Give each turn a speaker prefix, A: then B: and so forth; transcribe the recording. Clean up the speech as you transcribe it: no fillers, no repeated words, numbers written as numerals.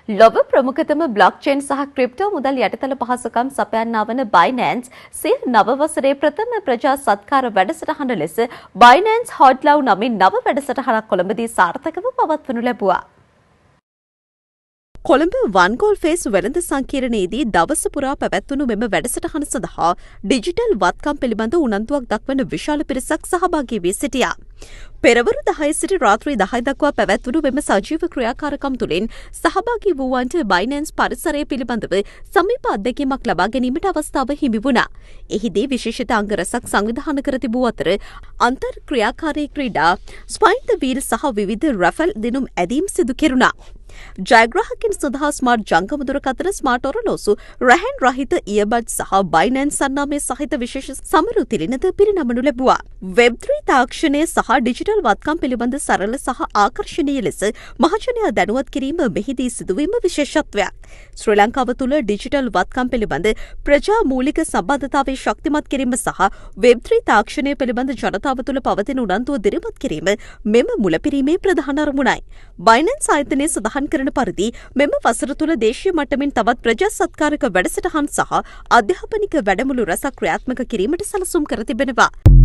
A: ලොව ප්‍රමුඛතම බ්ලොක්චේන් සහ ක්‍රිප්ටෝ මුදල් යටිතල පහසුකම් සපයන්නා වන බයිනෑන්ස් සිය නව වසරේ ප්‍රථම ප්‍රජා සත්කාර වැඩසටහන ලෙස බයිනෑන්ස් හොට් ලව් නමින් නව වැඩසටහනක් කොළඹදී සාර්ථකව පවත්වනු ලැබුවා. කොළඹ වන්ගෝල් ෆේස් වෙළඳ සංකීර්ණයේදී දවස පුරා පැවැත්වුණු මෙම වැඩසටහන සඳහා ඩිජිටල් වත්කම් පිළිබඳ උනන්දුවක් දක්වන විශාල පිරිසක් සහභාගී වී සිටියා. පෙරවරු 10 සිට රාත්‍රී 10 දක්වා පැවැත්වුණු මෙම සජීව ක්‍රියාකාරකම් තුළින් සහභාගී වූවන්ට බයිනෑන්ස් පරිසරය පිළිබඳව සමීප අත්දැකීමක් ලබා ගැනීමට අවස්ථාව හිමි වුණා. එහිදී විශේෂිත අංග රැසක් සංවිධානය කර තිබූ අතර අන්තර් ක්‍රියාකාරී ක්‍රීඩා, ස්පයින් ද වීල් සහ විවිධ රැෆල් දිනුම් ඇදීම් සිදු කෙරුණා. ජයග්‍රාහකින් සඳහා ස්මාර්ට් ජංගම දුරකථන, ස්මාර්ට් ඔරලෝසු, රැහැන් රහිත ඉයබඩ් සහ බයිනෑන්ස් සන්නාමය සහිත විශේෂ සමරු තිලිනද පිරිනමනු ලැබුවා. වෙබ්3 තාක්ෂණය සහ ඩිජිටල් වත්කම් පිළිබඳ සරල සහ ආකර්ශනීය ලෙස මහජනයා දැනුවත් කිරීම මෙහිදී සිදුවීම විශේෂත්වයක්. ශ්‍රී ලංකාව තුළ ඩිජිටල් වත්කම් පිළිබඳ ප්‍රජා මූලික සම්බන්ධතාවය ශක්තිමත් කිරීම සහ වෙබ්3 තාක්ෂණය පිළිබඳ ජනතාව තුළ පවතින උනන්දුව දිරිමත් කිරීම මෙම මුලපිරීමේ ප්‍රධාන අරමුණයි. බයිනෑන්ස් ආයතනයේ සඳහන් කරන පරිදි මෙම වසර තුළ දේශීය මට්ටමින් තවත් ප්‍රජා සත්කාරක වැඩසටහන් සහ අධ්‍යාපනික වැඩමුළු රැසක් ක්‍රියාත්මක කිරීමට සැලසුම් කර තිබෙනවා.